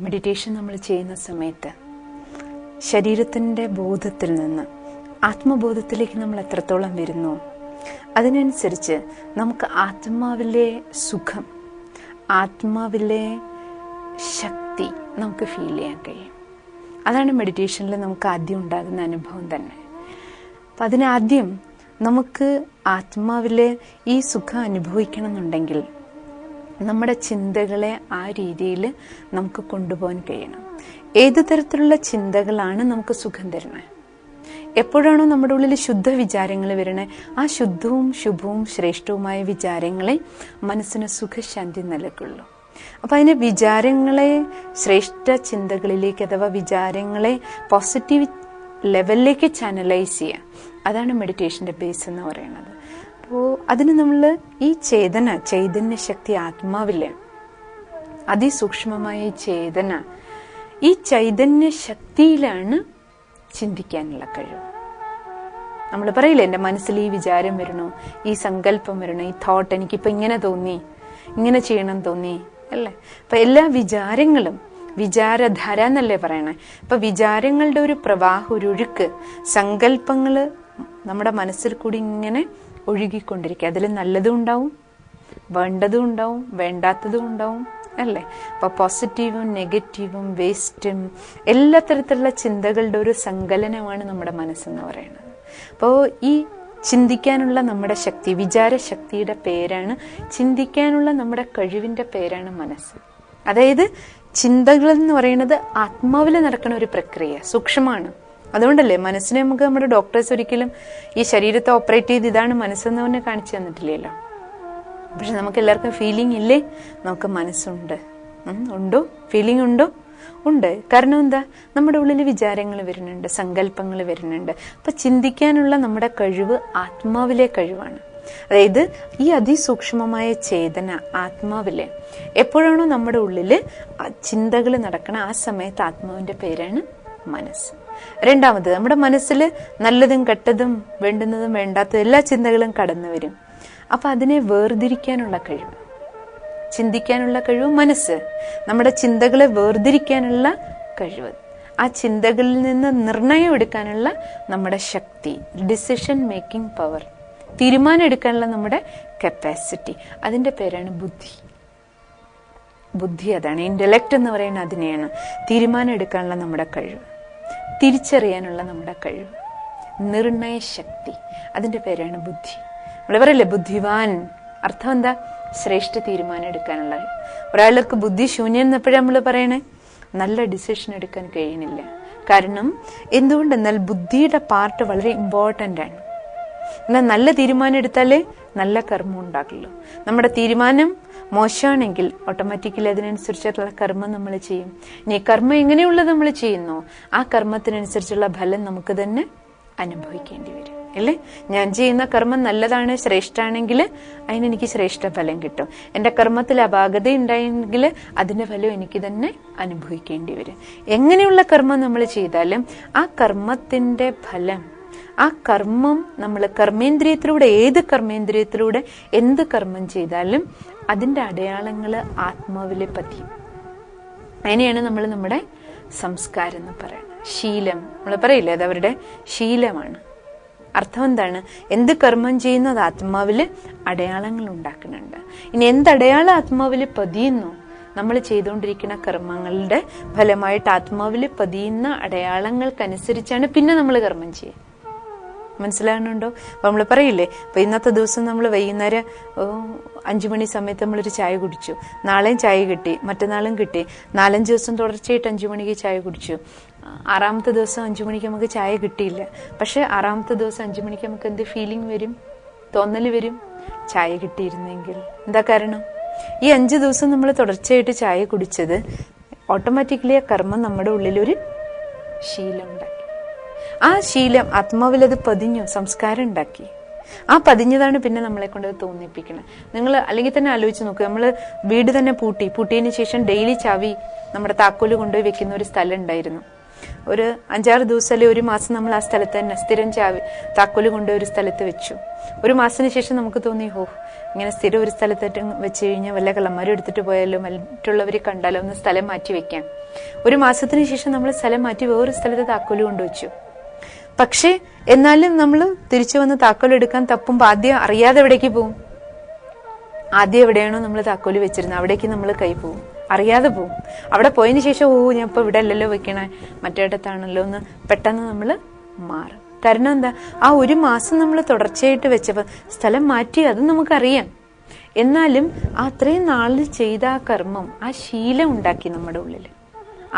Meditation നമ്മൾ ചെയ്യുന്ന സമയത്ത് ശരീരത്തിൻ്റെ ബോധത്തിൽ നിന്ന് ആത്മബോധത്തിലേക്ക് നമ്മൾ എത്രത്തോളം വരുന്നു, അതിനനുസരിച്ച് നമുക്ക് ആത്മാവിലെ സുഖം, ആത്മാവിലെ ശക്തി നമുക്ക് ഫീൽ ചെയ്യാൻ കഴിയും. അതാണ് മെഡിറ്റേഷനിൽ നമുക്ക് ആദ്യം ഉണ്ടാകുന്ന അനുഭവം തന്നെ. അപ്പം അതിനാദ്യം നമുക്ക് ആത്മാവിലെ ഈ സുഖം അനുഭവിക്കണം എന്നുണ്ടെങ്കിൽ നമ്മുടെ ചിന്തകളെ ആ രീതിയിൽ നമുക്ക് കൊണ്ടുപോകാൻ കഴിയണം. ഏത് തരത്തിലുള്ള ചിന്തകളാണ് നമുക്ക് സുഖം തരണേ? എപ്പോഴാണോ നമ്മുടെ ഉള്ളിൽ ശുദ്ധ വിചാരങ്ങൾ വരണേ, ആ ശുദ്ധവും ശുഭവും ശ്രേഷ്ഠവുമായ വിചാരങ്ങളെ മനസ്സിന് സുഖശാന്തി നൽകുള്ളൂ. അപ്പം അതിന് വിചാരങ്ങളെ ശ്രേഷ്ഠ ചിന്തകളിലേക്ക് അഥവാ വിചാരങ്ങളെ പോസിറ്റീവ് ലെവലിലേക്ക് ചാനലൈസ് ചെയ്യുക, അതാണ് മെഡിറ്റേഷൻ്റെ ബേസ് എന്ന് പറയുന്നത്. അപ്പോൾ അതിന് നമ്മൾ ഈ ചൈതന്യ ശക്തി ആത്മാവിലെ അതിസൂക്ഷ്മമായ ചേതന, ഈ ചൈതന്യ ശക്തിയിലാണ് ചിന്തിക്കാനുള്ള കഴിവ്. നമ്മൾ പറയില്ലേ, എൻ്റെ മനസ്സിൽ ഈ വിചാരം വരണോ, ഈ സങ്കല്പം വരണോ, ഈ തോട്ട് എനിക്കിപ്പോൾ ഇങ്ങനെ തോന്നി, ഇങ്ങനെ ചെയ്യണം തോന്നി അല്ലേ. അപ്പം എല്ലാ വിചാരങ്ങളും വിചാരധാര എന്നല്ലേ പറയണേ. അപ്പം വിചാരങ്ങളുടെ ഒരു പ്രവാഹം, ഒരു ഒഴുക്ക്, സങ്കല്പങ്ങൾ നമ്മുടെ മനസ്സിൽ കൂടി ഇങ്ങനെ ഒഴുകിക്കൊണ്ടിരിക്കുക. അതിൽ നല്ലതും ഉണ്ടാവും, വേണ്ടതും ഉണ്ടാവും, വേണ്ടാത്തതും ഉണ്ടാവും അല്ലേ. അപ്പോൾ പോസിറ്റീവും നെഗറ്റീവും വേസ്റ്റും എല്ലാ തരത്തിലുള്ള ചിന്തകളുടെ ഒരു സങ്കലനമാണ് നമ്മുടെ മനസ്സെന്ന് പറയുന്നത്. അപ്പോൾ ഈ ചിന്തിക്കാനുള്ള നമ്മുടെ ശക്തി, വിചാരശക്തിയുടെ പേരാണ്, ചിന്തിക്കാനുള്ള നമ്മുടെ കഴിവിൻ്റെ പേരാണ് മനസ്സ്. അതായത് ചിന്തകൾ എന്ന് പറയുന്നത് ആത്മാവിൽ നടക്കുന്ന ഒരു പ്രക്രിയ, സൂക്ഷ്മമാണ്. അതുകൊണ്ടല്ലേ മനസ്സിനെ നമുക്ക് നമ്മുടെ ഡോക്ടേഴ്സ് ഒരിക്കലും ഈ ശരീരത്തെ ഓപ്പറേറ്റ് ചെയ്ത് ഇതാണ് മനസ്സെന്ന് തന്നെ കാണിച്ചു തന്നിട്ടില്ലല്ലോ. പക്ഷെ നമുക്ക് എല്ലാവർക്കും ഫീലിംഗ് ഇല്ലേ, നമുക്ക് മനസ്സുണ്ട്. ഉണ്ടോ? ഫീലിംഗ് ഉണ്ടോ? ഉണ്ട്. കാരണം എന്താ? നമ്മുടെ ഉള്ളിൽ വിചാരങ്ങൾ വരുന്നുണ്ട്, സങ്കല്പങ്ങൾ വരുന്നുണ്ട്. അപ്പം ചിന്തിക്കാനുള്ള നമ്മുടെ കഴിവ് ആത്മാവിലെ കഴിവാണ്. അതായത് ഈ അതിസൂക്ഷ്മമായ ചേതന ആത്മാവിലെ എപ്പോഴാണോ നമ്മുടെ ഉള്ളിൽ ചിന്തകൾ നടക്കണം, ആ സമയത്ത് ആത്മാവിൻ്റെ പേരാണ് മനസ്സ്. രണ്ടാമത്, നമ്മുടെ മനസ്സിൽ നല്ലതും കെട്ടതും വേണ്ടുന്നതും വേണ്ടാത്തതും എല്ലാ ചിന്തകളും കടന്നു വരും. അപ്പം അതിനെ വേർതിരിക്കാനുള്ള കഴിവ്, ചിന്തിക്കാനുള്ള കഴിവ് മനസ്സ്. നമ്മുടെ ചിന്തകളെ വേർതിരിക്കാനുള്ള കഴിവ്, ആ ചിന്തകളിൽ നിന്ന് നിർണയം എടുക്കാനുള്ള നമ്മുടെ ശക്തി, ഡിസിഷൻ മേക്കിംഗ് പവർ, തീരുമാനം എടുക്കാനുള്ള നമ്മുടെ കപ്പാസിറ്റി, അതിൻ്റെ പേരാണ് ബുദ്ധി. ബുദ്ധി അതാണ്, ഇന്റലക്ട് എന്ന് പറയുന്നത് അതിനെയാണ്. തീരുമാനം എടുക്കാനുള്ള നമ്മുടെ കഴിവ്, തിരിച്ചറിയാനുള്ള നമ്മുടെ കഴിവ്, നിർണയ ശക്തി, അതിൻ്റെ പേരാണ് ബുദ്ധി. നമ്മൾ പറയില്ലേ ബുദ്ധിവാൻ, അർത്ഥം എന്താ? ശ്രേഷ്ഠ തീരുമാനം എടുക്കാനുള്ള. ഒരാൾക്ക് ബുദ്ധി ശൂന്യം എന്നപ്പോഴും നമ്മൾ പറയണേ നല്ല ഡിസിഷൻ എടുക്കാൻ കഴിയണില്ല. കാരണം എന്തുകൊണ്ടെന്നാൽ ബുദ്ധിയുടെ പാർട്ട് വളരെ ഇമ്പോർട്ടൻ്റ് ആണ്. എന്നാൽ നല്ല തീരുമാനം എടുത്താലേ നല്ല കർമ്മം ഉണ്ടാക്കുള്ളൂ. നമ്മുടെ തീരുമാനം മോശമാണെങ്കിൽ ഓട്ടോമാറ്റിക്കലി അതിനനുസരിച്ചിട്ടുള്ള കർമ്മം നമ്മൾ ചെയ്യും. ഇനി കർമ്മം എങ്ങനെയുള്ളത് നമ്മൾ ചെയ്യുന്നു, ആ കർമ്മത്തിനനുസരിച്ചുള്ള ഫലം നമുക്ക് തന്നെ അനുഭവിക്കേണ്ടി വരും അല്ലേ. ഞാൻ ചെയ്യുന്ന കർമ്മം നല്ലതാണ്, ശ്രേഷ്ഠാണെങ്കിൽ അതിനെനിക്ക് ശ്രേഷ്ഠ ഫലം കിട്ടും. എൻ്റെ കർമ്മത്തിൽ അപാകത ഉണ്ടായെങ്കിൽ അതിൻ്റെ ഫലം എനിക്ക് തന്നെ അനുഭവിക്കേണ്ടി വരും. എങ്ങനെയുള്ള കർമ്മം നമ്മൾ ചെയ്താലും ആ കർമ്മത്തിൻ്റെ ഫലം, ആ കർമ്മം നമ്മൾ കർമ്മേന്ദ്രിയത്തിലൂടെ, ഏത് കർമ്മേന്ദ്രിയത്തിലൂടെ എന്ത് കർമ്മം ചെയ്താലും അതിൻ്റെ അടയാളങ്ങൾ ആത്മാവിലെ പതിയും. അതിനെയാണ് നമ്മൾ നമ്മുടെ സംസ്കാരം എന്ന് പറയുന്നത്. ശീലം നമ്മൾ പറയില്ലേ, അത് അവരുടെ ശീലമാണ്. അർത്ഥം എന്താണ്? എന്ത് കർമ്മം ചെയ്യുന്നത് ആത്മാവിൽ അടയാളങ്ങൾ ഉണ്ടാക്കുന്നുണ്ട്. ഇനി എന്തടയാളം ആത്മാവിൽ പതിയുന്നു, നമ്മൾ ചെയ്തുകൊണ്ടിരിക്കുന്ന കർമ്മങ്ങളുടെ ഫലമായിട്ട് ആത്മാവിൽ പതിയുന്ന അടയാളങ്ങൾക്കനുസരിച്ചാണ് പിന്നെ നമ്മൾ കർമ്മം ചെയ്യുക. മനസ്സിലാകുന്നുണ്ടോ? അപ്പൊ നമ്മൾ പറയില്ലേ, ഇപ്പൊ ഇന്നത്തെ ദിവസം നമ്മൾ വൈകുന്നേരം 5 മണി സമയത്ത് നമ്മളൊരു ചായ കുടിച്ചു, നാളെയും ചായ കിട്ടി, മറ്റന്നാളും കിട്ടി, 4-5 ദിവസം തുടർച്ചയായിട്ട് 5 മണിക്ക് ചായ കുടിച്ചു. 6ാമത്തെ ദിവസം 5 മണിക്ക് നമുക്ക് ചായ കിട്ടിയില്ല. പക്ഷെ 6ാമത്തെ ദിവസം 5 മണിക്ക് നമുക്ക് എന്ത് ഫീലിംഗ് വരും, തോന്നൽ വരും? ചായ കിട്ടിയിരുന്നെങ്കിൽ. എന്താ കാരണം? ഈ 5 ദിവസം നമ്മൾ തുടർച്ചയായിട്ട് ചായ കുടിച്ചത് ഓട്ടോമാറ്റിക്കലി ആ കർമ്മം നമ്മുടെ ഉള്ളിലൊരു ശീലം ഉണ്ടാക്കി. ആ ശീലം ആത്മാവിലത് പതിഞ്ഞു, സംസ്കാരം ഉണ്ടാക്കി. ആ പതിഞ്ഞതാണ് പിന്നെ നമ്മളെ കൊണ്ട് തോന്നിപ്പിക്കണം. നിങ്ങൾ അല്ലെങ്കിൽ തന്നെ ആലോചിച്ച് നോക്കുക, നമ്മൾ വീട് തന്നെ പൂട്ടിയതിന് ശേഷം ഡെയിലി ചാവി നമ്മുടെ താക്കോല് കൊണ്ടുപോയി വെക്കുന്ന ഒരു സ്ഥലം ഉണ്ടായിരുന്നു. ഒരു 5-6 ദിവസം അല്ലെങ്കിൽ 1 മാസം നമ്മൾ ആ സ്ഥലത്ത് തന്നെ സ്ഥിരം താക്കോല് കൊണ്ട് ഒരു സ്ഥലത്ത് വെച്ചു. 1 മാസത്തിന് ശേഷം നമുക്ക് തോന്നി, ഇങ്ങനെ സ്ഥിരം ഒരു സ്ഥലത്ത് വെച്ച് കഴിഞ്ഞാൽ വല്ല കള്ളന്മാരും എടുത്തിട്ട് പോയാലോ, മറ്റുള്ളവർ കണ്ടാലോ, ഒന്ന് സ്ഥലം മാറ്റി വെക്കാം. 1 മാസത്തിന് ശേഷം നമ്മൾ സ്ഥലം മാറ്റി വേറൊരു സ്ഥലത്ത് താക്കോല് കൊണ്ടുവച്ചു. പക്ഷേ എന്നാലും നമ്മൾ തിരിച്ചു വന്ന് താക്കോൽ എടുക്കാൻ തപ്പുമ്പോൾ ആദ്യം അറിയാതെ എവിടേക്ക് പോവും? ആദ്യം എവിടെയാണോ നമ്മൾ താക്കോല് വെച്ചിരുന്നത് അവിടേക്ക് നമ്മൾ കൈ പോവും, അറിയാതെ പോവും. അവിടെ പോയതിന് ശേഷം ഞാൻ ഇപ്പൊ ഇവിടെ അല്ലല്ലോ വെക്കണേ, മറ്റേടത്താണല്ലോ എന്ന് പെട്ടെന്ന് നമ്മൾ മാറും. കാരണം എന്താ? ആ 1 മാസം നമ്മൾ തുടർച്ചയായിട്ട് വെച്ചപ്പോൾ സ്ഥലം മാറ്റി, അത് നമുക്കറിയാം. എന്നാലും അത്രയും നാളിൽ ചെയ്ത ആ കർമ്മം, ആ ശീലം ഉണ്ടാക്കി നമ്മുടെ ഉള്ളിൽ,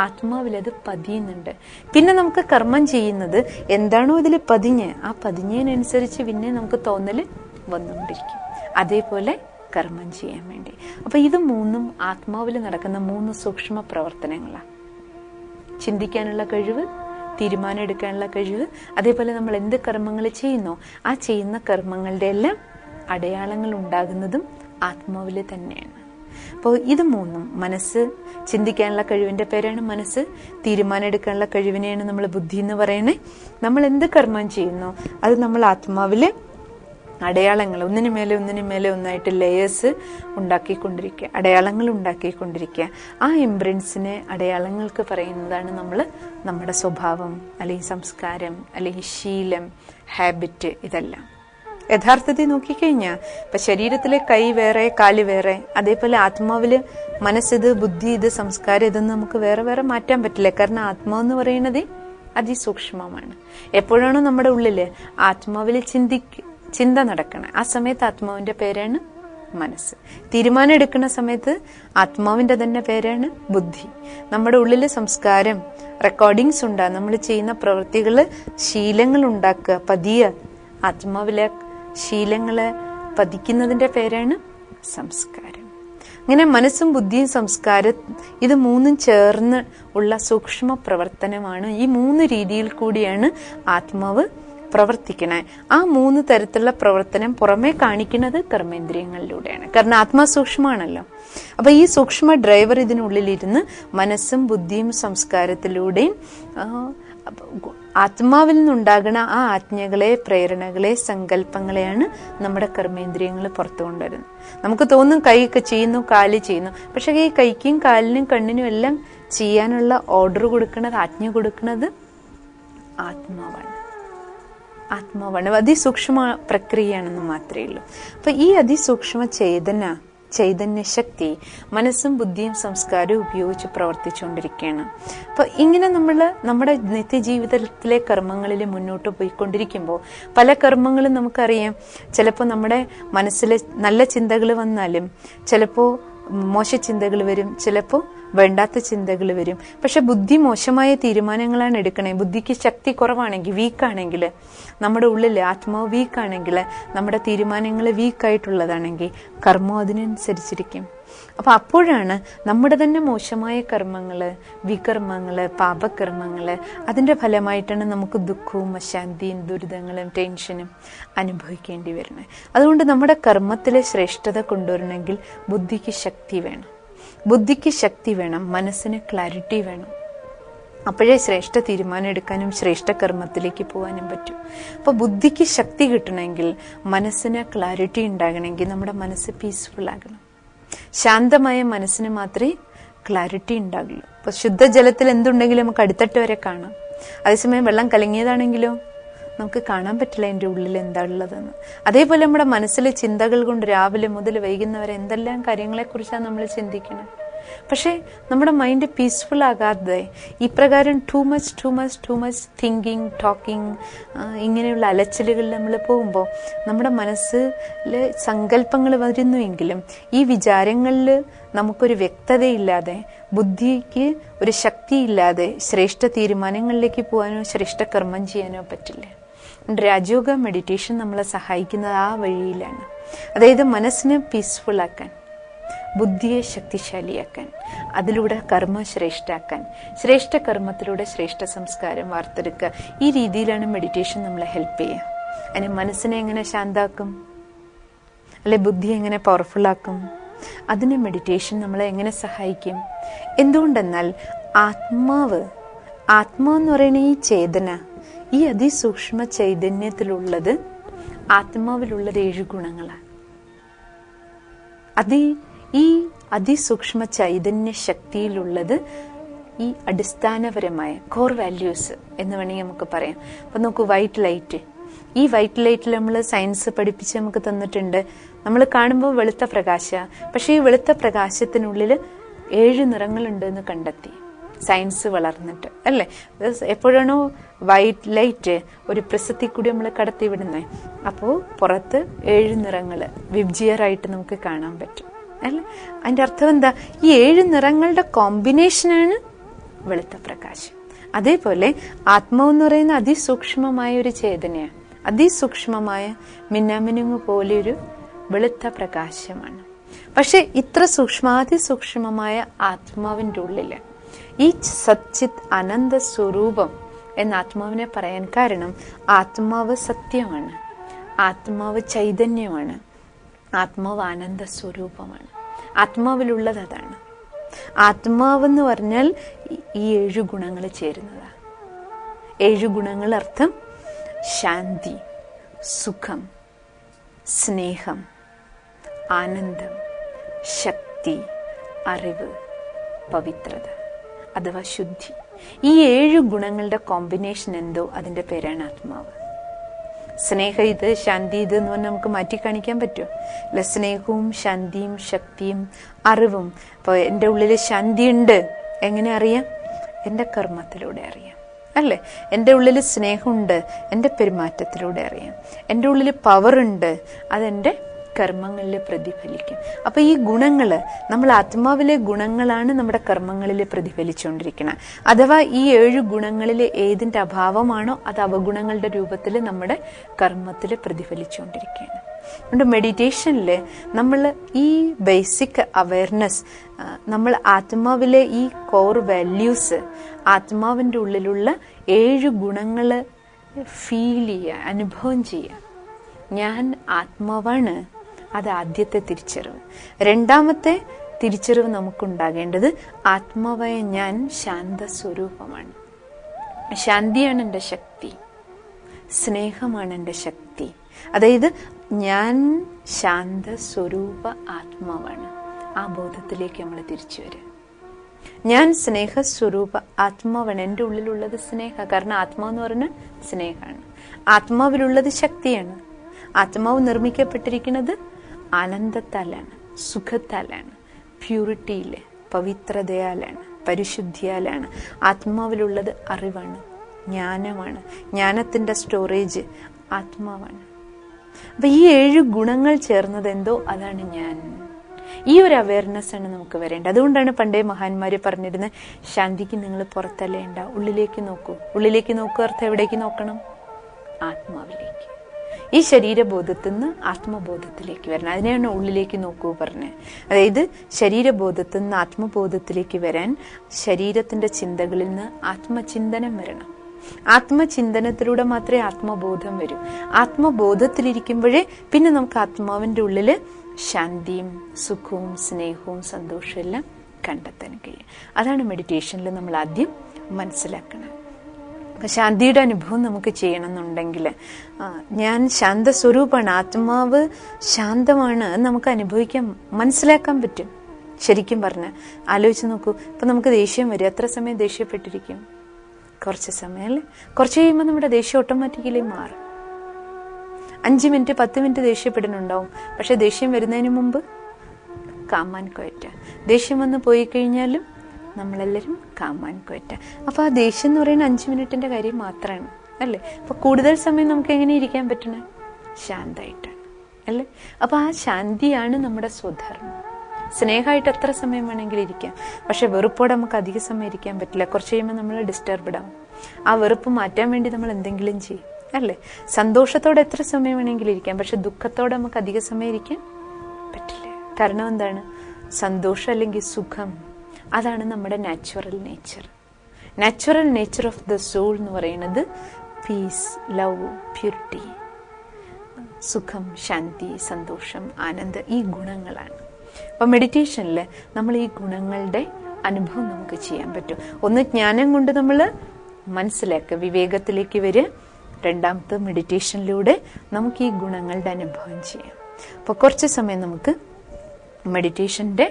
ആത്മാവിൽ അത് പതിയുന്നുണ്ട്. പിന്നെ നമുക്ക് കർമ്മം ചെയ്യുന്നത് എന്താണോ ഇതിൽ പതിഞ്ഞ്, ആ പതിഞ്ഞതിനനുസരിച്ച് പിന്നെ നമുക്ക് തോന്നല് വന്നുകൊണ്ടിരിക്കും. അതേപോലെ കർമ്മം ചെയ്യാൻ വേണ്ടി. അപ്പൊ ഇത് 3ഉം ആത്മാവിൽ നടക്കുന്ന 3 സൂക്ഷ്മ പ്രവർത്തനങ്ങളാണ്. ചിന്തിക്കാനുള്ള കഴിവ്, തീരുമാനം എടുക്കാനുള്ള കഴിവ്, അതേപോലെ നമ്മൾ എന്ത് കർമ്മങ്ങൾ ചെയ്യുന്നോ ആ ചെയ്യുന്ന കർമ്മങ്ങളുടെ എല്ലാം അടയാളങ്ങൾ ഉണ്ടാകുന്നതും ആത്മാവിൽ തന്നെയാണ്. അപ്പോൾ ഇത് 3ഉം, മനസ്സ്, ചിന്തിക്കാനുള്ള കഴിവിന്റെ പേരാണ് മനസ്സ്, തീരുമാനം എടുക്കാനുള്ള കഴിവിനെയാണ് നമ്മൾ ബുദ്ധി എന്ന് പറയണേ. നമ്മൾ എന്ത് കർമ്മം ചെയ്യുന്നോ അത് നമ്മൾ ആത്മാവില് അടയാളങ്ങൾ ഒന്നിനു മേലെ ഒന്നായിട്ട് ലെയേഴ്സ് ഉണ്ടാക്കിക്കൊണ്ടിരിക്കുക, അടയാളങ്ങൾ ഉണ്ടാക്കിക്കൊണ്ടിരിക്കുക. ആ ഇംപ്രിൻസിനെ, അടയാളങ്ങൾക്ക് പറയുന്നതാണ് നമ്മുടെ സ്വഭാവം, അല്ലെങ്കിൽ സംസ്കാരം, അല്ലെങ്കിൽ ശീലം, ഹാബിറ്റ്. ഇതെല്ലാം യഥാർത്ഥത്തിൽ നോക്കിക്കഴിഞ്ഞാൽ ഇപ്പൊ ശരീരത്തിലെ കൈ വേറെ, കാല് വേറെ, അതേപോലെ ആത്മാവില് മനസ്സിത്, ബുദ്ധി ഇത്, സംസ്കാരം ഇതൊന്നും നമുക്ക് വേറെ മാറ്റാൻ പറ്റില്ല. കാരണം ആത്മാവെന്ന് പറയുന്നത് അതിസൂക്ഷ്മമാണ്. എപ്പോഴാണോ നമ്മുടെ ഉള്ളില് ആത്മാവില് ചിന്ത നടക്കണം, ആ സമയത്ത് ആത്മാവിന്റെ പേരാണ് മനസ്സ്. തീരുമാനം എടുക്കുന്ന സമയത്ത് ആത്മാവിന്റെ തന്നെ പേരാണ് ബുദ്ധി. നമ്മുടെ ഉള്ളില് സംസ്കാരം, റെക്കോർഡിങ്സ് ഉണ്ടാകുക, നമ്മൾ ചെയ്യുന്ന പ്രവൃത്തികള്, ശീലങ്ങൾ ഉണ്ടാക്കുക, പതിയ ആത്മാവിലെ ശീലങ്ങള് പതിക്കുന്നതിന്റെ പേരാണ് സംസ്കാരം. അങ്ങനെ മനസ്സും ബുദ്ധിയും സംസ്കാരം ഇത് 3ഉം ചേർന്ന് ഉള്ള സൂക്ഷ്മ പ്രവർത്തനമാണ്. ഈ 3 രീതിയിൽ കൂടിയാണ് ആത്മാവ് പ്രവർത്തിക്കണേ. ആ 3 തരത്തിലുള്ള പ്രവർത്തനം പുറമെ കാണിക്കുന്നത് കർമ്മേന്ദ്രിയങ്ങളിലൂടെയാണ്. കാരണം ആത്മാ സൂക്ഷ്മമാണല്ലോ. അപ്പൊ ഈ സൂക്ഷ്മ ഡ്രൈവർ ഇതിനുള്ളിലിരുന്ന് മനസ്സും ബുദ്ധിയും സംസ്കാരത്തിലൂടെയും ആത്മാവിൽ നിന്നുണ്ടാകുന്ന ആ ആജ്ഞകളെ, പ്രേരണകളെ, സങ്കല്പങ്ങളെയാണ് നമ്മുടെ കർമ്മേന്ദ്രിയങ്ങൾ പുറത്തു കൊണ്ടുവരുന്നത്. നമുക്ക് തോന്നും കൈയൊക്കെ ചെയ്യുന്നു, കാല് ചെയ്യുന്നു. പക്ഷെ ഈ കൈക്കും കാലിനും കണ്ണിനും എല്ലാം ചെയ്യാനുള്ള ഓർഡർ കൊടുക്കുന്നത്, ആജ്ഞ കൊടുക്കുന്നത് ആത്മാവാണ്. അതിസൂക്ഷ്മ പ്രക്രിയയാണെന്ന് മാത്രമേ ഉള്ളൂ. അപ്പൊ ഈ അതിസൂക്ഷ്മ ചൈതന്യ ശക്തി മനസ്സും ബുദ്ധിയും സംസ്കാരവും ഉപയോഗിച്ച് പ്രവർത്തിച്ചുകൊണ്ടിരിക്കുകയാണ്. അപ്പൊ ഇങ്ങനെ നമ്മുടെ നിത്യജീവിതത്തിലെ കർമ്മങ്ങളിൽ മുന്നോട്ട് പോയിക്കൊണ്ടിരിക്കുമ്പോൾ പല കർമ്മങ്ങളും നമുക്കറിയാം. ചിലപ്പോൾ നമ്മുടെ മനസ്സിൽ നല്ല ചിന്തകൾ വന്നാലും ചിലപ്പോൾ മോശ ചിന്തകൾ വരും, ചിലപ്പോൾ വേണ്ടാത്ത ചിന്തകൾ വരും. പക്ഷെ ബുദ്ധി മോശമായ തീരുമാനങ്ങളാണ് എടുക്കണേ. ബുദ്ധിക്ക് ശക്തി കുറവാണെങ്കിൽ, വീക്കാണെങ്കിൽ, നമ്മുടെ ഉള്ളിൽ ആത്മാവ് വീക്കാണെങ്കിൽ, നമ്മുടെ തീരുമാനങ്ങൾ വീക്കായിട്ടുള്ളതാണെങ്കിൽ കർമ്മം അതിനനുസരിച്ചിരിക്കും. അപ്പൊ അപ്പോഴാണ് നമ്മുടെ തന്നെ മോശമായ കർമ്മങ്ങള്, വികർമ്മങ്ങള്, പാപകർമ്മങ്ങള്, അതിന്റെ ഫലമായിട്ടാണ് നമുക്ക് ദുഃഖവും അശാന്തിയും ദുരിതങ്ങളും ടെൻഷനും അനുഭവിക്കേണ്ടി വരുന്നത്. അതുകൊണ്ട് നമ്മുടെ കർമ്മത്തിലെ ശ്രേഷ്ഠത കൊണ്ടുവരണമെങ്കിൽ ബുദ്ധിക്ക് ശക്തി വേണം. ബുദ്ധിക്ക് ശക്തി വേണം, മനസ്സിന് ക്ലാരിറ്റി വേണം. അപ്പോഴേ ശ്രേഷ്ഠ തീരുമാനം എടുക്കാനും ശ്രേഷ്ഠ കർമ്മത്തിലേക്ക് പോകാനും പറ്റും. അപ്പൊ ബുദ്ധിക്ക് ശക്തി കിട്ടണമെങ്കിൽ, മനസ്സിന് ക്ലാരിറ്റി ഉണ്ടാകണമെങ്കിൽ നമ്മുടെ മനസ്സ് പീസ്ഫുൾ ആകണം. ശാന്തമായ മനസ്സിന് മാത്രമേ ക്ലാരിറ്റി ഉണ്ടാകുള്ളൂ. ഇപ്പൊ ശുദ്ധജലത്തിൽ എന്തുണ്ടെങ്കിലും നമുക്ക് അടിത്തട്ട് വരെ കാണാം. അതേസമയം വെള്ളം കലങ്ങിയതാണെങ്കിലോ നമുക്ക് കാണാൻ പറ്റില്ല എൻ്റെ ഉള്ളിൽ എന്താ ഉള്ളതെന്ന്. അതേപോലെ നമ്മുടെ മനസ്സിലെ ചിന്തകൾ കൊണ്ട് രാവിലെ മുതൽ വൈകുന്നവരെ എന്തെല്ലാം കാര്യങ്ങളെക്കുറിച്ചാണ് നമ്മൾ ചിന്തിക്കുന്നത്. പക്ഷെ നമ്മുടെ മൈൻഡ് പീസ്ഫുൾ ആകാതെ ഇപ്രകാരം ടു മച്ച് തിങ്കിങ്, ടോക്കിംഗ്, ഇങ്ങനെയുള്ള അലച്ചിലുകളിൽ നമ്മൾ പോകുമ്പോൾ നമ്മുടെ മനസ്സിൽ സങ്കല്പങ്ങൾ വരുന്നുവെങ്കിലും ഈ വിചാരങ്ങളിൽ നമുക്കൊരു വ്യക്തതയില്ലാതെ, ബുദ്ധിക്ക് ഒരു ശക്തിയില്ലാതെ ശ്രേഷ്ഠ തീരുമാനങ്ങളിലേക്ക് പോകാനോ ശ്രേഷ്ഠ കർമ്മം ചെയ്യാനോ പറ്റില്ല. രാജയോഗ മെഡിറ്റേഷൻ നമ്മളെ സഹായിക്കുന്നത് ആ വഴിയിലാണ്. അതായത് മനസ്സിനെ പീസ്ഫുൾ ആക്കാൻ, ബുദ്ധിയെ ശക്തിശാലിയാക്കാൻ, അതിലൂടെ കർമ്മ ശ്രേഷ്ഠാക്കാൻ, ശ്രേഷ്ഠ കർമ്മത്തിലൂടെ ശ്രേഷ്ഠ സംസ്കാരം വാർത്തെടുക്കുക. ഈ രീതിയിലാണ് മെഡിറ്റേഷൻ നമ്മളെ ഹെൽപ്പ് ചെയ്യുക. അതിന് മനസ്സിനെ എങ്ങനെ ശാന്താക്കും, അല്ലെ ബുദ്ധിയെ എങ്ങനെ പവർഫുൾ ആക്കും, അതിന് മെഡിറ്റേഷൻ നമ്മളെ എങ്ങനെ സഹായിക്കും? എന്തുകൊണ്ടെന്നാൽ ആത്മാവ് ആത്മാവെന്ന് പറയുന്ന ഈ ചേതന, ഈ അതിസൂക്ഷ്മ ചൈതന്യത്തിലുള്ളത്, ആത്മാവിലുള്ളത് 7 ഗുണങ്ങളാണ്. ഈ അതിസൂക്ഷ്മ ചൈതന്യ ശക്തിയിലുള്ളത് ഈ അടിസ്ഥാനപരമായ കോർ വാല്യൂസ് എന്ന് വേണമെങ്കിൽ നമുക്ക് പറയാം. അപ്പൊ നോക്കൂ, വൈറ്റ് ലൈറ്റ്. ഈ വൈറ്റ് ലൈറ്റിൽ നമ്മൾ സയൻസ് പഠിപ്പിച്ച് നമുക്ക് തന്നിട്ടുണ്ട്. നമ്മൾ കാണുമ്പോൾ വെളുത്ത പ്രകാശ, പക്ഷെ ഈ വെളുത്ത പ്രകാശത്തിനുള്ളിൽ 7 നിറങ്ങളുണ്ട് എന്ന് കണ്ടെത്തി സയൻസ് വളർന്നിട്ട്, അല്ലേ? എപ്പോഴാണോ വൈറ്റ് ലൈറ്റ് ഒരു പ്രസത്തിൽ കൂടി നമ്മൾ കടത്തി വിടുന്നത്, അപ്പോൾ പുറത്ത് 7 നിറങ്ങള് വിബ്ജിയറായിട്ട് നമുക്ക് കാണാൻ പറ്റും, അല്ലേ? അതിന്റെ അർത്ഥം എന്താ? ഈ 7 നിറങ്ങളുടെ കോമ്പിനേഷനാണ് വെളുത്ത പ്രകാശം. അതേപോലെ ആത്മാവെന്ന് പറയുന്ന അതിസൂക്ഷ്മമായ ഒരു ചേതനയാണ്, അതിസൂക്ഷ്മമായ മിന്നാമിനുങ്ങ് പോലെ ഒരു വെളുത്ത പ്രകാശമാണ്. പക്ഷെ ഇത്ര അതിസൂക്ഷ്മമായ ആത്മാവിന്റെ ഉള്ളില് ഈ സച്ചിത് അനന്ത സ്വരൂപം എന്ന ആത്മാവിനെ പറയാൻ കാരണം, ആത്മാവ് സത്യമാണ്, ആത്മാവ് ചൈതന്യമാണ്, ആത്മാവ് ആനന്ദ സ്വരൂപമാണ്. ആത്മാവിലുള്ളത് അതാണ്. ആത്മാവെന്ന് പറഞ്ഞാൽ ഈ 7 ഗുണങ്ങൾ ചേരുന്നതാണ്. 7 ഗുണങ്ങൾ അർത്ഥം ശാന്തി, സുഖം, സ്നേഹം, ആനന്ദം, ശക്തി, അറിവ്, പവിത്രത അഥവാ ശുദ്ധി. ഈ 7 ഗുണങ്ങളുടെ കോമ്പിനേഷൻ എന്തോ അതിന്റെ പേരാണ് ആത്മാവ്. സ്നേഹം ഇത്, ശാന്തി ഇത് എന്ന് പറഞ്ഞാൽ നമുക്ക് മാറ്റി കാണിക്കാൻ പറ്റുമോ? അല്ല, സ്നേഹവും ശാന്തിയും ശക്തിയും അറിവും. ഇപ്പൊ എൻ്റെ ഉള്ളിൽ ശാന്തി ഉണ്ട്, എങ്ങനെ അറിയാം? എൻ്റെ കർമ്മത്തിലൂടെ അറിയാം, അല്ലേ? എൻ്റെ ഉള്ളിൽ സ്നേഹമുണ്ട്, എൻ്റെ പെരുമാറ്റത്തിലൂടെ അറിയാം. എൻ്റെ ഉള്ളിൽ പവർ ഉണ്ട്, അതെൻ്റെ കർമ്മങ്ങളിൽ പ്രതിഫലിക്കും. അപ്പൊ ഈ ഗുണങ്ങള്, നമ്മൾ ആത്മാവിലെ ഗുണങ്ങളാണ് നമ്മുടെ കർമ്മങ്ങളിൽ പ്രതിഫലിച്ചുകൊണ്ടിരിക്കുന്നത്. അഥവാ ഈ 7 ഗുണങ്ങളിൽ ഏതിന്റെ അഭാവമാണോ അത് അവഗുണങ്ങളുടെ രൂപത്തിൽ നമ്മുടെ കർമ്മത്തിൽ പ്രതിഫലിച്ചുകൊണ്ടിരിക്കുകയാണ്. അതുകൊണ്ട് മെഡിറ്റേഷനില് നമ്മൾ ഈ ബേസിക് അവയർനെസ്, നമ്മൾ ആത്മാവിലെ ഈ കോർ വാല്യൂസ്, ആത്മാവിന്റെ ഉള്ളിലുള്ള 7 ഗുണങ്ങള് ഫീൽ ചെയ്യുക, അനുഭവം ചെയ്യുക. ഞാൻ ആത്മാവാണ്, അത് ആദ്യത്തെ തിരിച്ചറിവ്. രണ്ടാമത്തെ തിരിച്ചറിവ് നമുക്കുണ്ടാകേണ്ടത്, ആത്മാവായ ഞാൻ ശാന്ത സ്വരൂപമാണ്. ശാന്തിയാണ് എൻ്റെ ശക്തി, സ്നേഹമാണ് എൻ്റെ ശക്തി. അതായത് ഞാൻ ശാന്ത സ്വരൂപ ആത്മാവാണ്. ആ ബോധത്തിലേക്ക് നമ്മൾ തിരിച്ചു വരിക. ഞാൻ സ്നേഹസ്വരൂപ ആത്മാവാണ്. എൻ്റെ ഉള്ളിലുള്ളത് സ്നേഹ, കാരണം ആത്മാവെന്ന് പറഞ്ഞാൽ സ്നേഹമാണ്. ആത്മാവിലുള്ളത് ശക്തിയാണ്. ആത്മാവ് നിർമ്മിക്കപ്പെട്ടിരിക്കുന്നത് ആനന്ദത്താലാണ്, സുഖത്താലാണ്, പ്യൂരിറ്റിയില്, പവിത്രതയാലാണ്, പരിശുദ്ധിയാലാണ്. ആത്മാവിലുള്ളത് അറിവാണ്, ജ്ഞാനമാണ്. ജ്ഞാനത്തിന്റെ സ്റ്റോറേജ് ആത്മാവാണ്. അപ്പൊ ഈ 7 ഗുണങ്ങൾ ചേർന്നത് എന്തോ അതാണ് ഞാൻ. ഈ ഒരു അവയർനെസ് ആണ് നമുക്ക് വരേണ്ടത്. അതുകൊണ്ടാണ് പണ്ടേ മഹാന്മാര് പറഞ്ഞിരുന്നത്, ശാന്തിക്ക് നിങ്ങൾ പുറത്തല്ലേണ്ട, ഉള്ളിലേക്ക് നോക്കൂ. ഉള്ളിലേക്ക് നോക്കുക അർത്ഥം എവിടേക്ക് നോക്കണം? ആത്മാവിലേക്ക്. ഈ ശരീരബോധത്തിൽ നിന്ന് ആത്മബോധത്തിലേക്ക് വരണം. അതിനെയാണ് ഉള്ളിലേക്ക് നോക്കൂ പറഞ്ഞത്. അതായത് ശരീരബോധത്തിൽ നിന്ന് ആത്മബോധത്തിലേക്ക് വരാൻ ശരീരത്തിന്റെ ചിന്തകളിൽ നിന്ന് ആത്മചിന്തനം വരണം. ആത്മചിന്തനത്തിലൂടെ മാത്രമേ ആത്മബോധം വരൂ. ആത്മബോധത്തിലിരിക്കുമ്പോഴേ പിന്നെ നമുക്ക് ആത്മാവിന്റെ ഉള്ളില് ശാന്തിയും സുഖവും സ്നേഹവും സന്തോഷവും എല്ലാം കണ്ടെത്താൻ കഴിയും. അതാണ് മെഡിറ്റേഷനിൽ നമ്മൾ ആദ്യം മനസ്സിലാക്കണം. ശാന്തിയുടെ അനുഭവം നമുക്ക് ചെയ്യണമെന്നുണ്ടെങ്കിൽ ഞാൻ ശാന്തസ്വരൂപമാണ്, ആത്മാവ് ശാന്തമാണ്, നമുക്ക് അനുഭവിക്കാൻ മനസ്സിലാക്കാൻ പറ്റും. ശരിക്കും പറഞ്ഞ ആലോചിച്ച് നോക്കൂ. ഇപ്പൊ നമുക്ക് ദേഷ്യം വരും, എത്ര സമയം ദേഷ്യപ്പെട്ടിരിക്കും? കുറച്ച് സമയം അല്ലേ? കുറച്ച് കഴിയുമ്പോൾ നമ്മുടെ ദേഷ്യം ഓട്ടോമാറ്റിക്കലി മാറും. 5 മിനിറ്റ് 10 മിനിറ്റ് ദേഷ്യപ്പെടുന്നുണ്ടാവും. പക്ഷെ ദേഷ്യം വരുന്നതിന് മുമ്പ് കാമാൻ കൊയറ്റ. ദേഷ്യം വന്ന് പോയി കഴിഞ്ഞാലും നമ്മളെല്ലാവരും കാമാൻ കൊയറ്റ. അപ്പൊ ആ ദേഷ്യം എന്ന് പറയുന്ന 5 മിനിറ്റിന്റെ കാര്യം മാത്രമാണ്, അല്ലേ? അപ്പൊ കൂടുതൽ സമയം നമുക്ക് എങ്ങനെ ഇരിക്കാൻ പറ്റണേ? ശാന്തമായിട്ടാണ്, അല്ലേ? അപ്പൊ ആ ശാന്തിയാണ് നമ്മുടെ സ്വധർമ്മം. സ്നേഹമായിട്ട് എത്ര സമയം വേണമെങ്കിലും ഇരിക്കാം. പക്ഷെ വെറുപ്പോടെ നമുക്ക് അധിക സമയം ഇരിക്കാൻ പറ്റില്ല. കുറച്ച് കഴിയുമ്പോൾ നമ്മൾ ഡിസ്റ്റർബ്ഡ് ആവും. ആ വെറുപ്പ് മാറ്റാൻ വേണ്ടി നമ്മൾ എന്തെങ്കിലും ചെയ്യും, അല്ലേ? സന്തോഷത്തോടെ എത്ര സമയം വേണമെങ്കിലും ഇരിക്കാം. പക്ഷെ ദുഃഖത്തോടെ നമുക്ക് അധിക സമയം ഇരിക്കാൻ പറ്റില്ല. കാരണം എന്താണ്? സന്തോഷം അല്ലെങ്കിൽ സുഖം, അതാണ് നമ്മുടെ natural nature. Natural nature of the soul എന്ന് പറയുന്നത് പീസ്, ലവ്, പ്യൂരിറ്റി, സുഖം, ശാന്തി, സന്തോഷം, ആനന്ദം, ഈ ഗുണങ്ങളാണ്. അപ്പൊ മെഡിറ്റേഷനിൽ നമ്മൾ ഈ ഗുണങ്ങളുടെ അനുഭവം നമുക്ക് ചെയ്യാൻ പറ്റും. ഒന്ന് ജ്ഞാനം കൊണ്ട് നമ്മൾ മനസ്സിലാക്കുക, വിവേകത്തിലേക്ക് വരിക. രണ്ടാമത്തെ മെഡിറ്റേഷനിലൂടെ നമുക്ക് ഈ ഗുണങ്ങളുടെ അനുഭവം ചെയ്യാം. അപ്പോൾ കുറച്ച് സമയം നമുക്ക് മെഡിറ്റേഷൻ്റെ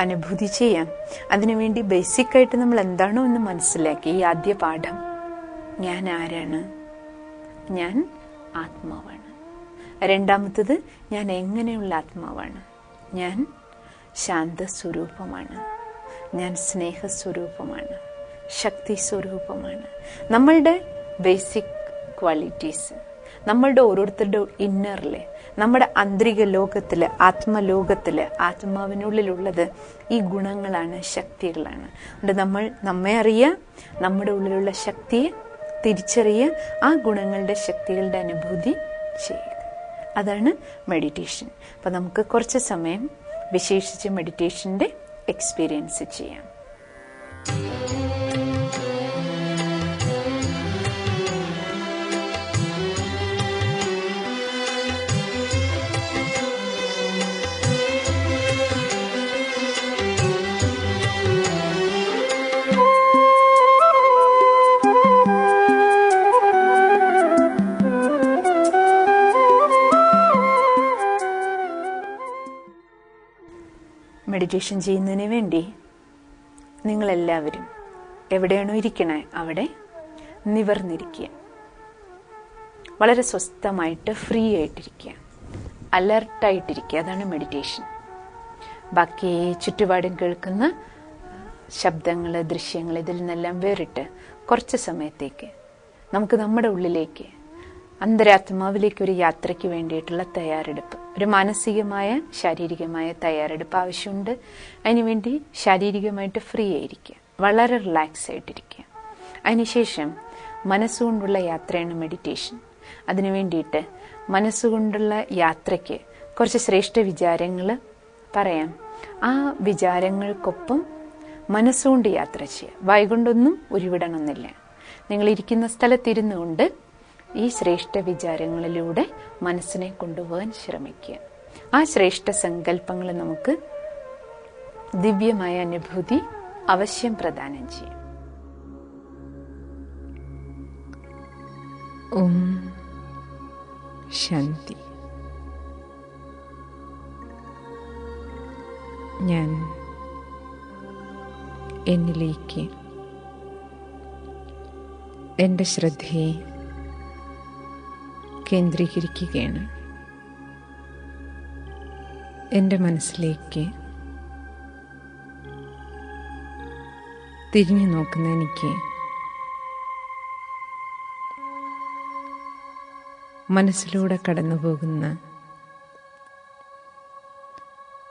അനുഭൂതി ചെയ്യാം. അതിനുവേണ്ടി ബേസിക്കായിട്ട് നമ്മൾ എന്താണോ എന്ന് മനസ്സിലാക്കി, ഈ ആദ്യ പാഠം, ഞാൻ ആരാണ്? ഞാൻ ആത്മാവാണ്. രണ്ടാമത്തത്, ഞാൻ എങ്ങനെയുള്ള ആത്മാവാണ്? ഞാൻ ശാന്തസ്വരൂപമാണ്, ഞാൻ സ്നേഹസ്വരൂപമാണ്, ശക്തി സ്വരൂപമാണ്. നമ്മളുടെ ബേസിക് ക്വാളിറ്റീസ്, നമ്മളുടെ ഓരോരുത്തരുടെ ഇന്നറിലെ, നമ്മുടെ ആന്തരിക ലോകത്തിൽ, ആത്മലോകത്തിൽ, ആത്മാവിനുള്ളിലുള്ളത് ഈ ഗുണങ്ങളാണ്, ശക്തികളാണ്. അതുകൊണ്ട് നമ്മെ അറിയുക, നമ്മുടെ ഉള്ളിലുള്ള ശക്തിയെ തിരിച്ചറിയുക, ആ ഗുണങ്ങളുടെ ശക്തികളുടെ അനുഭൂതി ചെയ്യുക. അതാണ് മെഡിറ്റേഷൻ. അപ്പം നമുക്ക് കുറച്ച് സമയം വിശേഷിച്ച് മെഡിറ്റേഷൻ്റെ എക്സ്പീരിയൻസ് ചെയ്യാം. മെഡിറ്റേഷൻ ചെയ്യുന്നതിന് വേണ്ടി നിങ്ങളെല്ലാവരും എവിടെയാണോ ഇരിക്കണേ അവിടെ നിവർന്നിരിക്കുക. വളരെ സ്വസ്ഥമായിട്ട് ഫ്രീ ആയിട്ടിരിക്കുക, അലർട്ടായിട്ടിരിക്കുക. അതാണ് മെഡിറ്റേഷൻ. ബാക്കി ചുറ്റുപാടും കേൾക്കുന്ന ശബ്ദങ്ങൾ, ദൃശ്യങ്ങൾ, ഇതിൽ നിന്നെല്ലാം വേറിട്ട് കുറച്ച് സമയത്തേക്ക് നമുക്ക് നമ്മുടെ ഉള്ളിലേക്ക്, അന്തരാത്മാവിലേക്ക് ഒരു യാത്രയ്ക്ക് വേണ്ടിയിട്ടുള്ള തയ്യാറെടുപ്പ്, ഒരു മാനസികമായ ശാരീരികമായ തയ്യാറെടുപ്പ് ആവശ്യമുണ്ട്. അതിനുവേണ്ടി ശാരീരികമായിട്ട് ഫ്രീ ആയിരിക്കുക, വളരെ റിലാക്സ് ആയിട്ടിരിക്കുക. അതിനുശേഷം മനസ്സുകൊണ്ടുള്ള യാത്രയാണ് മെഡിറ്റേഷൻ. അതിനു വേണ്ടിയിട്ട് മനസ്സുകൊണ്ടുള്ള യാത്രയ്ക്ക് കുറച്ച് ശ്രേഷ്ഠ വിചാരങ്ങൾ പറയാം. ആ വിചാരങ്ങൾക്കൊപ്പം മനസ്സുകൊണ്ട് യാത്ര ചെയ്യുക. വായ്കൊണ്ടൊന്നും ഉരുവിടണമെന്നില്ല. നിങ്ങളിരിക്കുന്ന സ്ഥലത്തിരുന്നു കൊണ്ട് ഈ ശ്രേഷ്ഠ വിചാരങ്ങളിലൂടെ മനസ്സിനെ കൊണ്ടുപോകാൻ ശ്രമിക്കുക. ആ ശ്രേഷ്ഠ സങ്കല്പങ്ങൾ നമുക്ക് ദിവ്യമായ അനുഭൂതി അവശ്യം പ്രദാനം ചെയ്യും. ഓം ശാന്തി. ഞാൻ എന്നിലേക്ക് എൻ്റെ ശ്രദ്ധയെ കേന്ദ്രീകരിക്കുകയാണ്. എൻ്റെ മനസ്സിലേക്ക് തിരിഞ്ഞു നോക്കുന്ന എനിക്ക് മനസ്സിലൂടെ കടന്നു പോകുന്ന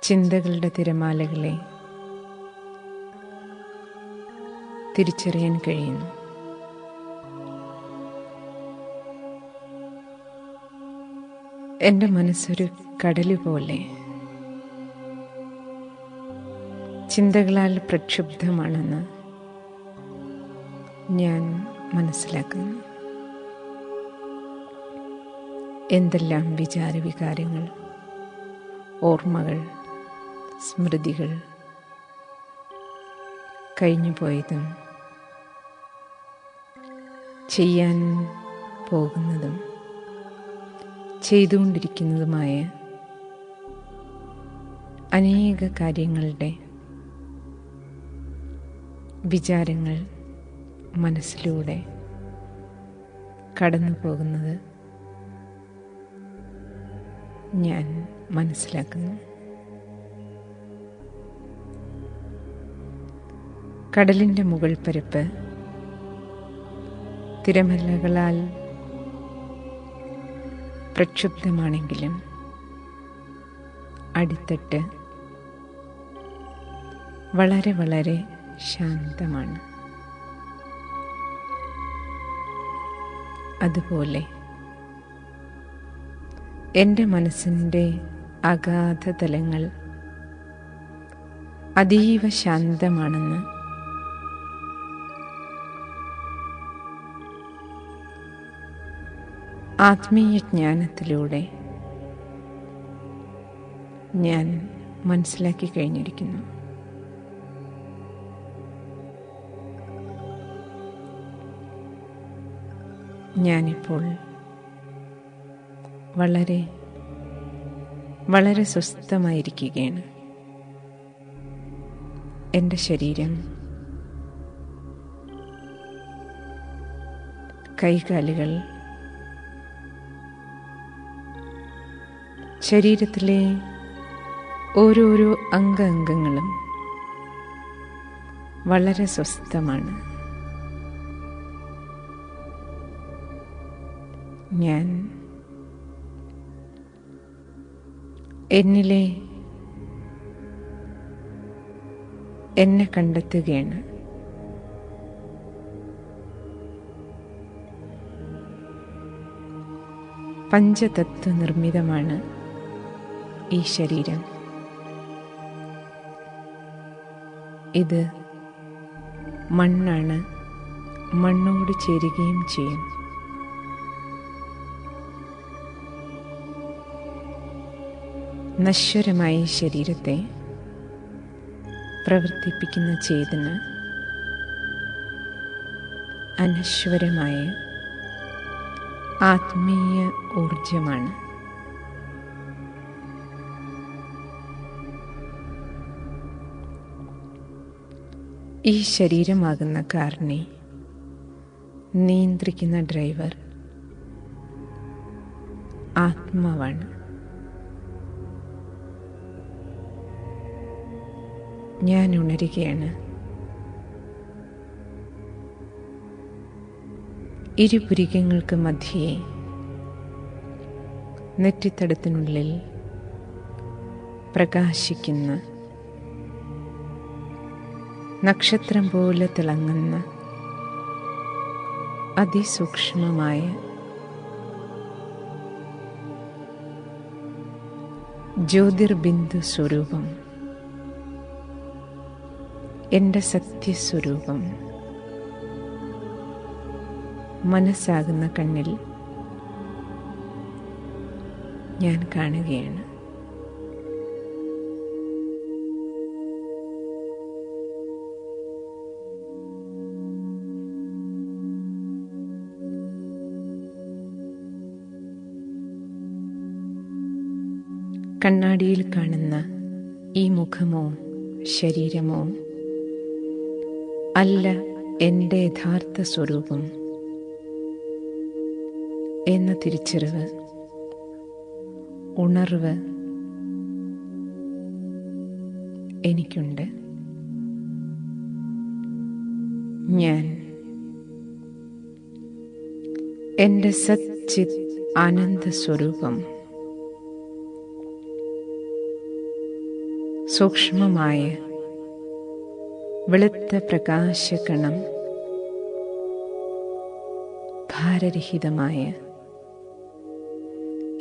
ചിന്തകളുടെ തിരമാലകളെ തിരിച്ചറിയാൻ കഴിയുന്നു. എൻ്റെ മനസ്സൊരു കടല് പോലെ ചിന്തകളാൽ പ്രക്ഷുബ്ധമാണെന്ന് ഞാൻ മനസ്സിലാക്കുന്നു. എന്തെല്ലാം വിചാരവികാരങ്ങൾ, ഓർമ്മകൾ, സ്മൃതികൾ, കഴിഞ്ഞുപോയതും ചെയ്യാൻ പോകുന്നതും ചെയ്തുകൊണ്ടിരിക്കുന്നതുമായ അനേക കാര്യങ്ങളുടെ വിചാരങ്ങൾ മനസ്സിലൂടെ കടന്നു പോകുന്നത് ഞാൻ മനസ്സിലാക്കുന്നു. കടലിൻ്റെ മുകൾ പരപ്പ് തിരമാലകളാൽ പ്രക്ഷുബ്ധമാണെങ്കിലും അടിത്തട്ട് വളരെ വളരെ ശാന്തമാണ്. അതുപോലെ എൻ്റെ മനസ്സിൻ്റെ അഗാധ തലങ്ങൾ അതീവ ശാന്തമാണെന്ന് ആത്മീയ ജ്ഞാനത്തിലൂടെ ഞാൻ മനസ്സിലാക്കി കഴിഞ്ഞിരിക്കുന്നു. ഞാനിപ്പോൾ വളരെ വളരെ സ്വസ്ഥമായിരിക്കുകയാണ്. എൻ്റെ ശരീരം, കൈകാലുകൾ, ശരീരത്തിലെ ഓരോരോ അംഗങ്ങളും വളരെ സ്വസ്ഥമാണ്. ഞാൻ എന്നിലെ എന്നെ കണ്ടെത്തുകയാണ്. പഞ്ചതത്വ നിർമ്മിതമാണ് ഈ ശരീരം. ഇത് മണ്ണാണ്, മണ്ണോട് ചേരുകയും ചെയ്യും. നശ്വരമായ ശരീരത്തെ പ്രവർത്തിപ്പിക്കുന്ന ചേതന അനശ്വരമായ ആത്മീയ ഊർജമാണ്. ഈ ശരീരമാകുന്ന കാറിനെ നിയന്ത്രിക്കുന്ന ഡ്രൈവർ ആത്മാവാണ്. ഞാൻ ഉണരുകയാണ്. ഇരുപുരികങ്ങൾക്ക് മധ്യേ നെറ്റിത്തടത്തിനുള്ളിൽ പ്രകാശിക്കുന്ന നക്ഷത്രം പോലെ തിളങ്ങുന്ന അതിസൂക്ഷ്മമായ ജ്യോതിർബിന്ദു സ്വരൂപം, എൻ്റെ സത്യസ്വരൂപം മനസ്സാകുന്ന കണ്ണിൽ ഞാൻ കാണുകയാണ്. കണ്ണാടിയിൽ കാണുന്ന ഈ മുഖമോ ശരീരമോ അല്ല എൻ്റെ യഥാർത്ഥ സ്വരൂപം എന്ന തിരിച്ചറിവ്, ഉണർവ് എനിക്കുണ്ട്. ഞാൻ എൻ്റെ സച്ചിത് ആനന്ദ സ്വരൂപം സൂക്ഷ്മമായ വെളുത്ത പ്രകാശകണം, ഭാരരഹിതമായ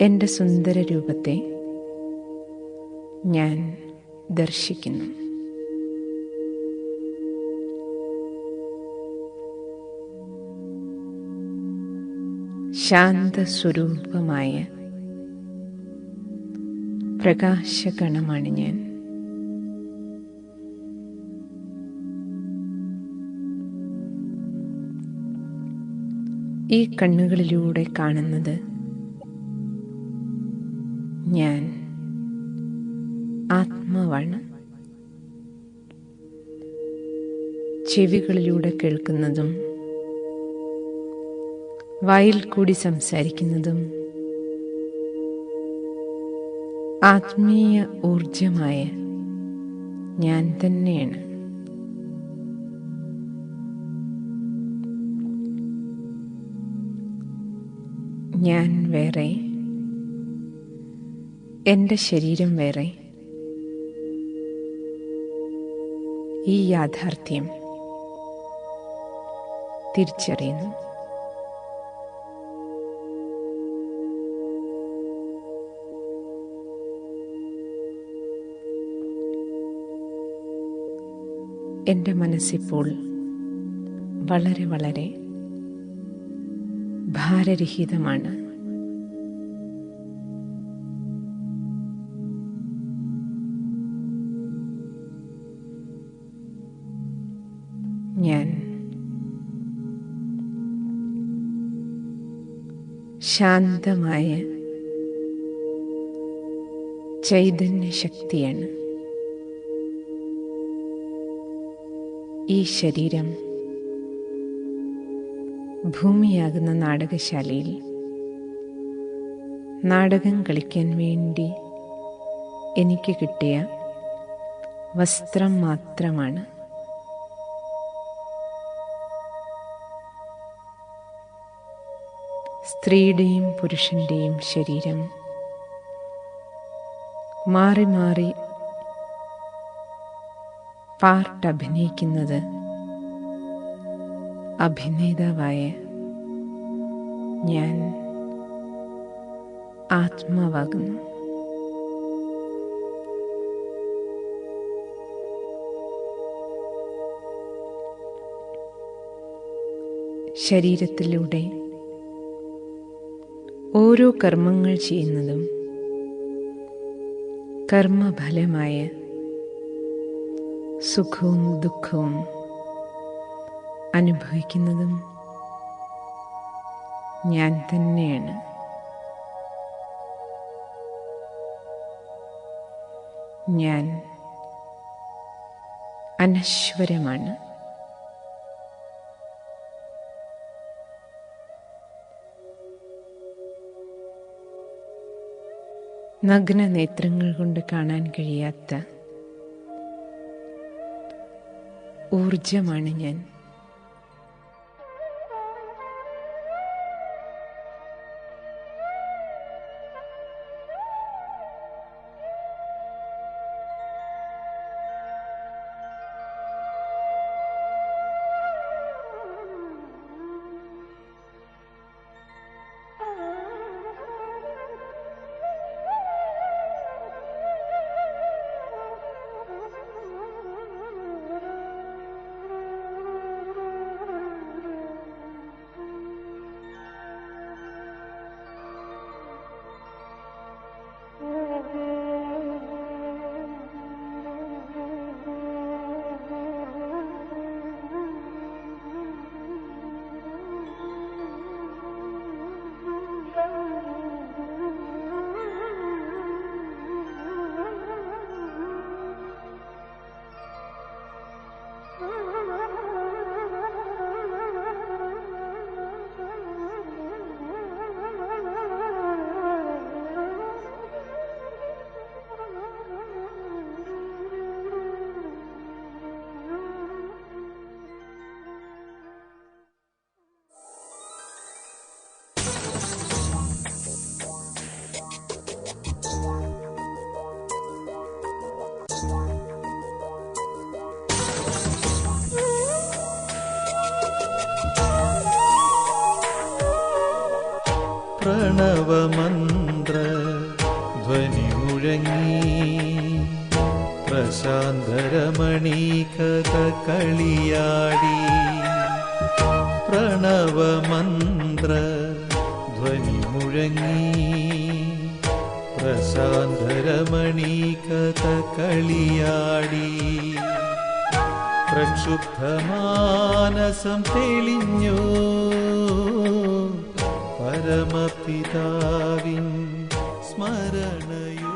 എൻ്റെ സുന്ദര രൂപത്തെ ഞാൻ ദർശിക്കുന്നു. ശാന്തസ്വരൂപമായ പ്രകാശകണമാണ് ഞാൻ. ഈ കണ്ണുകളിലൂടെ കാണുന്നത് ഞാൻ ആത്മാവാണ്. ചെവികളിലൂടെ കേൾക്കുന്നതും വായിൽ കൂടി സംസാരിക്കുന്നതും ആത്മീയ ഊർജമായ ഞാൻ തന്നെയാണ്. ഞാൻ വേറെ, എൻ്റെ ശരീരം വേറെ. ഈ യാഥാർത്ഥ്യം തിരിച്ചറിയുന്നു. എൻ്റെ മനസ്സിപ്പോൾ വളരെ വളരെ ഭാരരഹിതമാണ്. ഞാൻ ശാന്തമായ ചൈതന്യ ശക്തിയാണ്. ഈ ശരീരം ഭൂമിയാകുന്ന നാടകശാലയിൽ നാടകം കളിക്കാൻ വേണ്ടി എനിക്ക് കിട്ടിയ വസ്ത്രം മാത്രമാണ്. സ്ത്രീയുടെയും പുരുഷൻ്റെയും ശരീരം മാറി മാറി പാർട്ട് അഭിനയിക്കുന്നത് അഭിനേതാവായ ഞാൻ ആത്മാവാകുന്നു. ശരീരത്തിലൂടെ ഓരോ കർമ്മങ്ങൾ ചെയ്യുന്നതും കർമ്മഫലമായ സുഖവും ദുഃഖവും അനുഭവിക്കുന്നതും ഞാൻ തന്നെയാണ്. ഞാൻ അനശ്വരമാണ്. നഗ്ന നേത്രങ്ങൾ കൊണ്ട് കാണാൻ കഴിയാത്ത ഊർജമാണ് ഞാൻ. പ്രണവമന്ത്ര ധ്വനി മുഴങ്ങി പ്രശാന്തരമണീകഥ കളിയാടി. പ്രണവമന്ത്ര ധ്വനി മുഴങ്ങി പ്രശാന്തരമണീകഥ കളിയാടി. പ്രക്ഷുബ്ധമാനസം തെളിഞ്ഞു പരമപിതാവിൻ സ്മരണയോ.